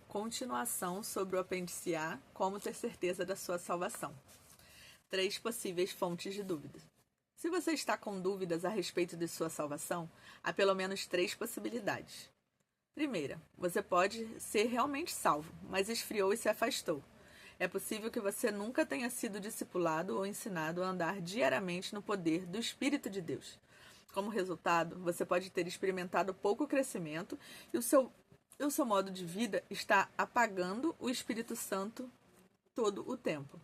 Continuação sobre o apêndice A, como ter certeza da sua salvação. 3 possíveis fontes de dúvidas. Se você está com dúvidas a respeito de sua salvação, há pelo menos 3 possibilidades. Primeira, você pode ser realmente salvo, mas esfriou e se afastou. É possível que você nunca tenha sido discipulado ou ensinado a andar diariamente no poder do Espírito de Deus. Como resultado, você pode ter experimentado pouco crescimento e o seu modo de vida está apagando o Espírito Santo todo o tempo.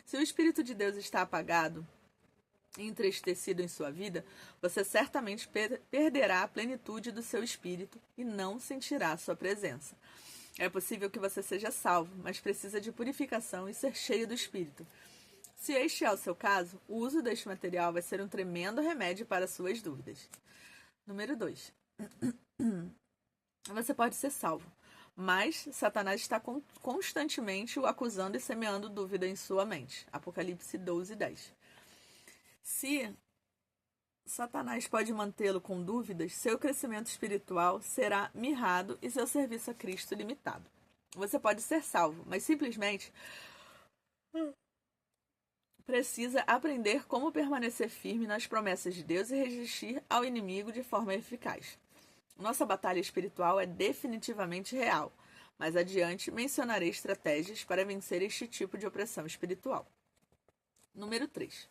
Se o Espírito de Deus está apagado e entristecido em sua vida, você certamente perderá a plenitude do seu espírito e não sentirá sua presença. É possível que você seja salvo, mas precisa de purificação e ser cheio do Espírito. Se este é o seu caso, o uso deste material vai ser um tremendo remédio para suas dúvidas. Número 2. Você pode ser salvo, mas Satanás está constantemente o acusando e semeando dúvida em sua mente. Apocalipse 12:10. Se Satanás pode mantê-lo com dúvidas, seu crescimento espiritual será mirrado e seu serviço a Cristo limitado. Você pode ser salvo, mas simplesmente precisa aprender como permanecer firme nas promessas de Deus e resistir ao inimigo de forma eficaz. Nossa batalha espiritual é definitivamente real. Mais adiante mencionarei estratégias para vencer este tipo de opressão espiritual. Número 3.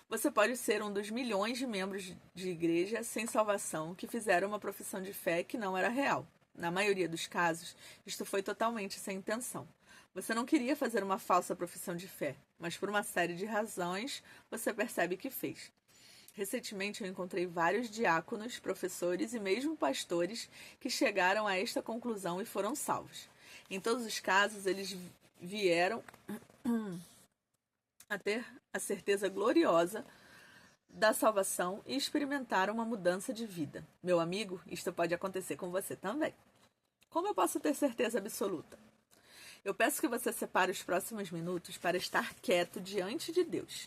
Você pode ser um dos milhões de membros de igreja sem salvação que fizeram uma profissão de fé que não era real. Na maioria dos casos, isto foi totalmente sem intenção. Você não queria fazer uma falsa profissão de fé, mas por uma série de razões você percebe que fez. Recentemente eu encontrei vários diáconos, professores e mesmo pastores que chegaram a esta conclusão e foram salvos. Em todos os casos, eles vieram a ter a certeza gloriosa da salvação e experimentaram uma mudança de vida. Meu amigo, isto pode acontecer com você também. Como eu posso ter certeza absoluta? Eu peço que você separe os próximos minutos para estar quieto diante de Deus.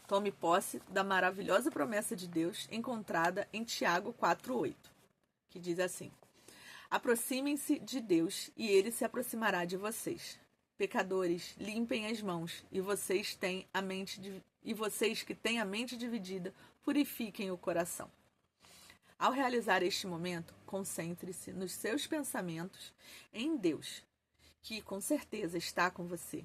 Tome posse da maravilhosa promessa de Deus encontrada em Tiago 4:8, que diz assim: aproximem-se de Deus e ele se aproximará de vocês. Pecadores, limpem as mãos, e vocês que têm a mente dividida, purifiquem o coração. Ao realizar este momento, concentre-se nos seus pensamentos em Deus, que com certeza está com você.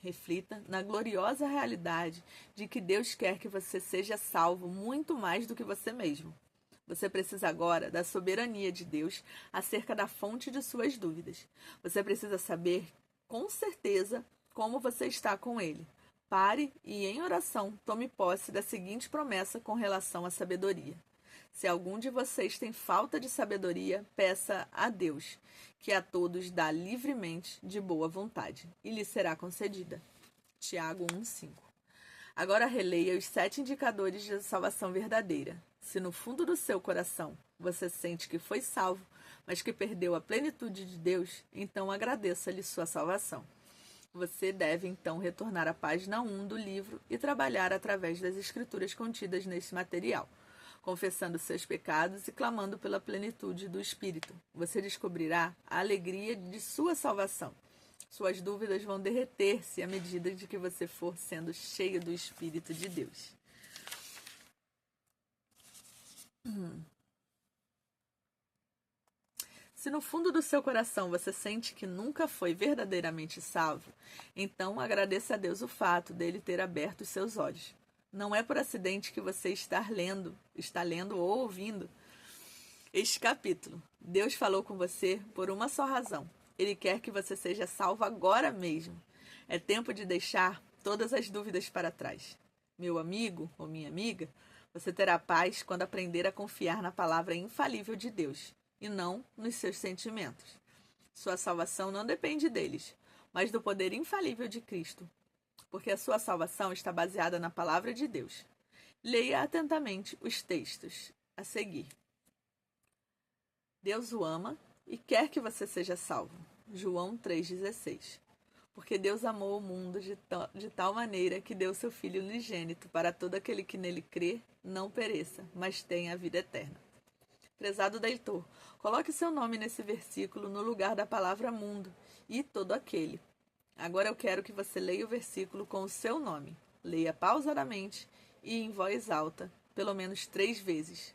Reflita na gloriosa realidade de que Deus quer que você seja salvo muito mais do que você mesmo. Você precisa agora da soberania de Deus acerca da fonte de suas dúvidas. Você precisa saber com certeza como você está com Ele. Pare e, em oração, tome posse da seguinte promessa com relação à sabedoria. Se algum de vocês tem falta de sabedoria, peça a Deus, que a todos dá livremente de boa vontade, e lhe será concedida. Tiago 1:5. Agora releia os 7 indicadores de salvação verdadeira. Se no fundo do seu coração você sente que foi salvo, mas que perdeu a plenitude de Deus, então agradeça-lhe sua salvação. Você deve então retornar à página 1 do livro e trabalhar através das escrituras contidas neste material, confessando seus pecados e clamando pela plenitude do Espírito. Você descobrirá a alegria de sua salvação. Suas dúvidas vão derreter-se à medida de que você for sendo cheio do Espírito de Deus. Se no fundo do seu coração você sente que nunca foi verdadeiramente salvo, então agradeça a Deus o fato dele ter aberto os seus olhos. Não é por acidente que você está lendo ou ouvindo este capítulo. Deus falou com você por uma só razão. Ele quer que você seja salvo agora mesmo. É tempo de deixar todas as dúvidas para trás. Meu amigo ou minha amiga, você terá paz quando aprender a confiar na palavra infalível de Deus e não nos seus sentimentos. Sua salvação não depende deles, mas do poder infalível de Cristo, porque a sua salvação está baseada na palavra de Deus. Leia atentamente os textos a seguir. Deus o ama e quer que você seja salvo. João 3,16. Porque Deus amou o mundo de tal maneira que deu seu Filho unigênito para todo aquele que nele crê, não pereça, mas tenha a vida eterna. Prezado leitor, coloque seu nome nesse versículo no lugar da palavra mundo e todo aquele. Agora eu quero que você leia o versículo com o seu nome. Leia pausadamente e em voz alta, pelo menos 3 vezes.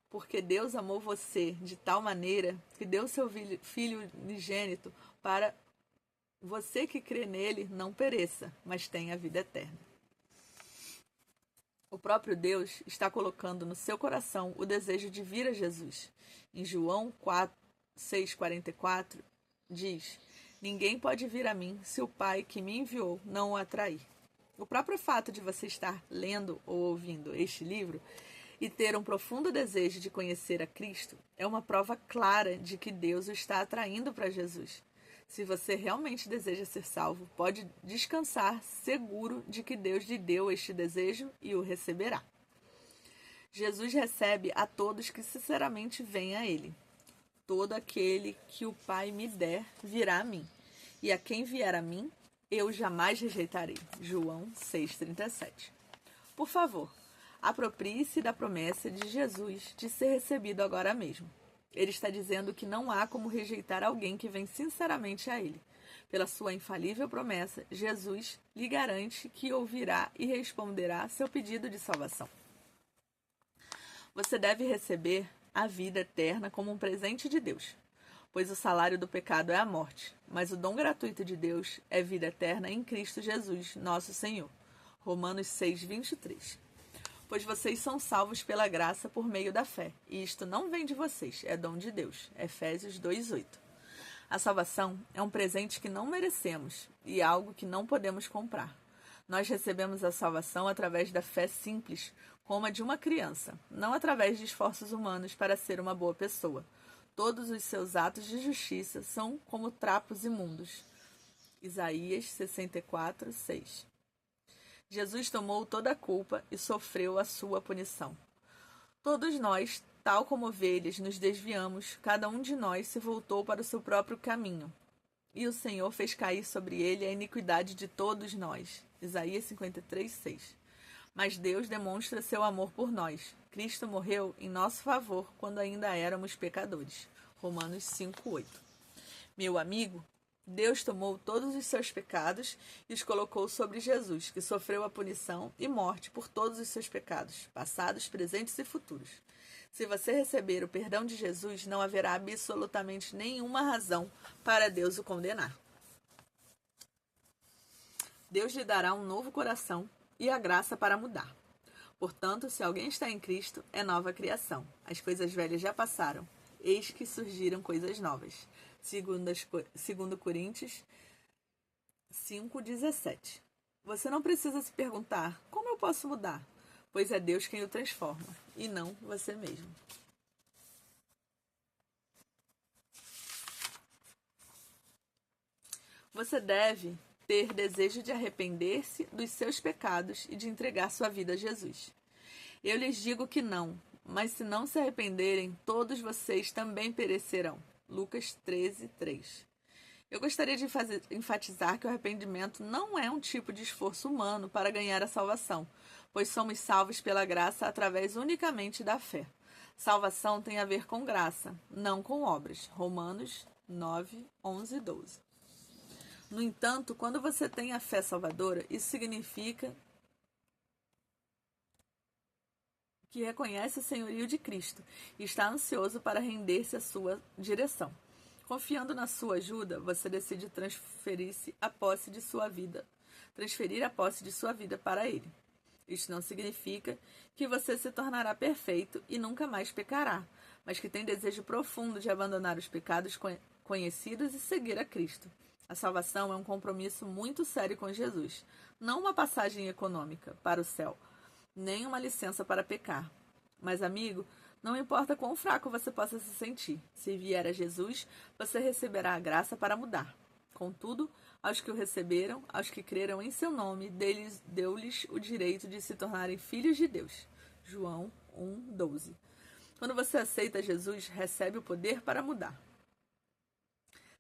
Porque Deus amou você de tal maneira que deu seu Filho unigênito para você que crê nele não pereça, mas tenha a vida eterna. O próprio Deus está colocando no seu coração o desejo de vir a Jesus. Em João 6,44 diz: Ninguém pode vir a mim se o Pai que me enviou não o atrair. O próprio fato de você estar lendo ou ouvindo este livro e ter um profundo desejo de conhecer a Cristo é uma prova clara de que Deus o está atraindo para Jesus. Se você realmente deseja ser salvo, pode descansar seguro de que Deus lhe deu este desejo e o receberá. Jesus recebe a todos que sinceramente vêm a Ele. Todo aquele que o Pai me der virá a mim, e a quem vier a mim, eu jamais rejeitarei. João 6,37. Por favor, aproprie-se da promessa de Jesus de ser recebido agora mesmo. Ele está dizendo que não há como rejeitar alguém que vem sinceramente a Ele. Pela sua infalível promessa, Jesus lhe garante que ouvirá e responderá seu pedido de salvação. Você deve receber a vida eterna como um presente de Deus, pois o salário do pecado é a morte, mas o dom gratuito de Deus é vida eterna em Cristo Jesus, nosso Senhor. Romanos 6,23. Pois vocês são salvos pela graça por meio da fé, e isto não vem de vocês, é dom de Deus. Efésios 2,8. A salvação é um presente que não merecemos e algo que não podemos comprar. Nós recebemos a salvação através da fé simples, como a de uma criança, não através de esforços humanos para ser uma boa pessoa. Todos os seus atos de justiça são como trapos imundos. Isaías 64:6. Jesus tomou toda a culpa e sofreu a sua punição. Todos nós, tal como ovelhas, nos desviamos, cada um de nós se voltou para o seu próprio caminho. E o Senhor fez cair sobre ele a iniquidade de todos nós. Isaías 53:6. Mas Deus demonstra seu amor por nós. Cristo morreu em nosso favor quando ainda éramos pecadores. Romanos 5:8. Meu amigo, Deus tomou todos os seus pecados e os colocou sobre Jesus, que sofreu a punição e morte por todos os seus pecados, passados, presentes e futuros. Se você receber o perdão de Jesus, não haverá absolutamente nenhuma razão para Deus o condenar. Deus lhe dará um novo coração e a graça para mudar. Portanto, se alguém está em Cristo, é nova criação. As coisas velhas já passaram, eis que surgiram coisas novas. Segundo Coríntios 5:17. Você não precisa se perguntar, como eu posso mudar? Pois é Deus quem o transforma, e não você mesmo. Você deve ter desejo de arrepender-se dos seus pecados e de entregar sua vida a Jesus. Eu lhes digo que não, mas se não se arrependerem, todos vocês também perecerão. Lucas 13:3. Eu gostaria de enfatizar que o arrependimento não é um tipo de esforço humano para ganhar a salvação, pois somos salvos pela graça através unicamente da fé. Salvação tem a ver com graça, não com obras. Romanos 9:11-12. No entanto, quando você tem a fé salvadora, isso significa que reconhece o senhorio de Cristo e está ansioso para render-se à sua direção. Confiando na sua ajuda, você decide transferir a posse de sua vida para Ele. Isto não significa que você se tornará perfeito e nunca mais pecará, mas que tem desejo profundo de abandonar os pecados conhecidos e seguir a Cristo. A salvação é um compromisso muito sério com Jesus, não uma passagem econômica para o céu, nem uma licença para pecar. Mas, amigo, não importa quão fraco você possa se sentir, se vier a Jesus, você receberá a graça para mudar. Contudo, aos que o receberam, aos que creram em seu nome, deu-lhes o direito de se tornarem filhos de Deus. João 1:12. Quando você aceita Jesus, recebe o poder para mudar.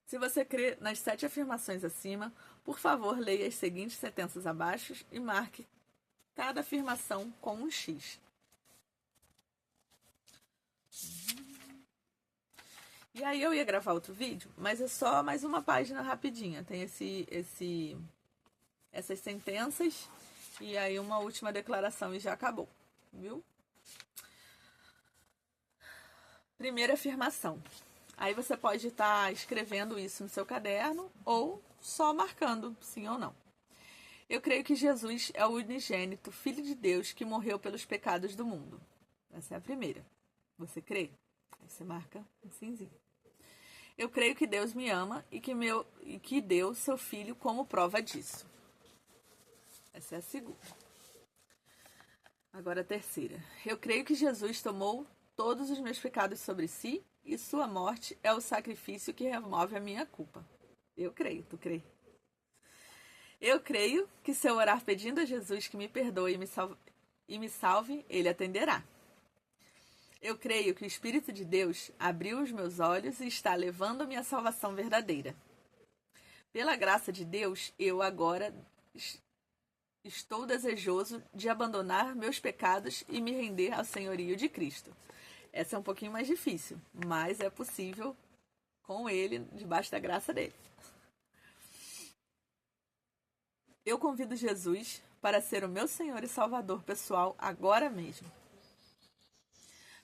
Se você crê nas 7 afirmações acima, por favor, leia as seguintes sentenças abaixo e marque cada afirmação com um X. E aí eu ia gravar outro vídeo, mas é só mais uma página rapidinha. Tem essas sentenças e aí uma última declaração e já acabou, viu? Primeira afirmação. Aí você pode estar escrevendo isso no seu caderno ou só marcando sim ou não. Eu creio que Jesus é o unigênito, Filho de Deus, que morreu pelos pecados do mundo. Essa é a primeira. Você crê? Aí você marca um simzinho. Eu creio que Deus me ama e que deu seu Filho como prova disso. Essa é a segunda. Agora a terceira. Eu creio que Jesus tomou todos os meus pecados sobre si e sua morte é o sacrifício que remove a minha culpa. Eu creio, tu crê? Eu creio que se eu orar pedindo a Jesus que me perdoe e me salve, ele atenderá. Eu creio que o Espírito de Deus abriu os meus olhos e está levando-me à salvação verdadeira. Pela graça de Deus, eu agora estou desejoso de abandonar meus pecados e me render ao senhorio de Cristo. Essa é um pouquinho mais difícil, mas é possível com ele, debaixo da graça dele. Eu convido Jesus para ser o meu Senhor e Salvador pessoal agora mesmo.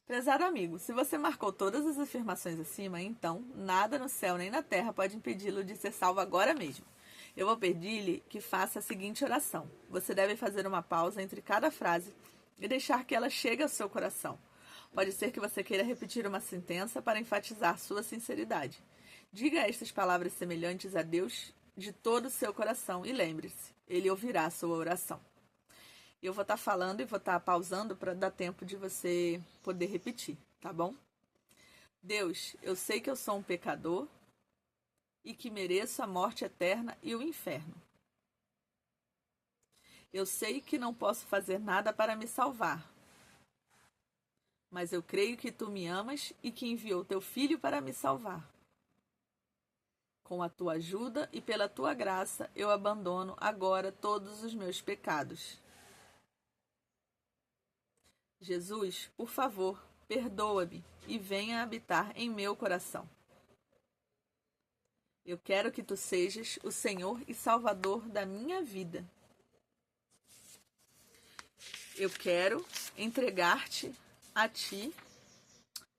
Prezado amigo, se você marcou todas as afirmações acima, então nada no céu nem na terra pode impedi-lo de ser salvo agora mesmo. Eu vou pedir-lhe que faça a seguinte oração. Você deve fazer uma pausa entre cada frase e deixar que ela chegue ao seu coração. Pode ser que você queira repetir uma sentença para enfatizar sua sinceridade. Diga estas palavras semelhantes a Deus de todo o seu coração e lembre-se, ele ouvirá a sua oração. Eu vou estar falando e vou estar pausando para dar tempo de você poder repetir, tá bom? Deus, eu sei que eu sou um pecador e que mereço a morte eterna e o inferno. Eu sei que não posso fazer nada para me salvar, mas eu creio que tu me amas e que enviou teu filho para me salvar. Com a tua ajuda e pela tua graça, eu abandono agora todos os meus pecados. Jesus, por favor, perdoa-me e venha habitar em meu coração. Eu quero que tu sejas o Senhor e Salvador da minha vida. Eu quero entregar-te a ti.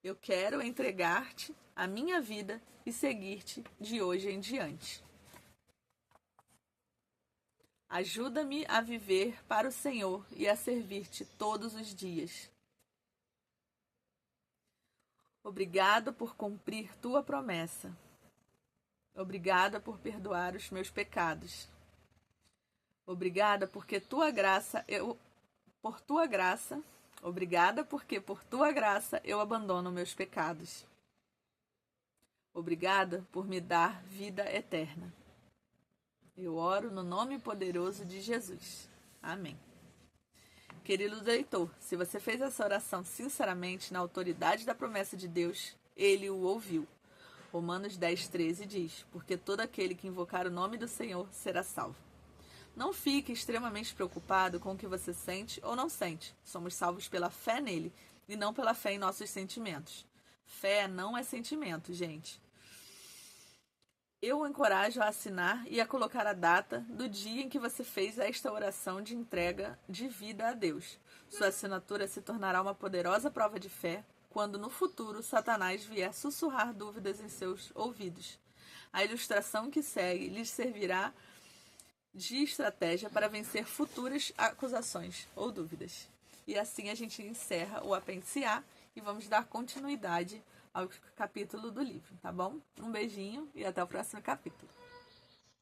Eu quero entregar-te a minha vida e seguir-te de hoje em diante. Ajuda-me a viver para o Senhor e a servir-te todos os dias. Obrigado por cumprir tua promessa. Obrigada por perdoar os meus pecados. Obrigada porque Obrigada porque por tua graça eu abandono meus pecados. Obrigada por me dar vida eterna. Eu oro no nome poderoso de Jesus. Amém. Querido leitor, se você fez essa oração sinceramente na autoridade da promessa de Deus, ele o ouviu. Romanos 10:13 diz, porque todo aquele que invocar o nome do Senhor será salvo. Não fique extremamente preocupado com o que você sente ou não sente. Somos salvos pela fé nele e não pela fé em nossos sentimentos. Fé não é sentimento, gente. Eu o encorajo a assinar e a colocar a data do dia em que você fez esta oração de entrega de vida a Deus. Sua assinatura se tornará uma poderosa prova de fé quando no futuro Satanás vier sussurrar dúvidas em seus ouvidos. A ilustração que segue lhes servirá de estratégia para vencer futuras acusações ou dúvidas. E assim a gente encerra o apêndice A e vamos dar continuidade ao capítulo do livro, tá bom? Um beijinho e até o próximo capítulo.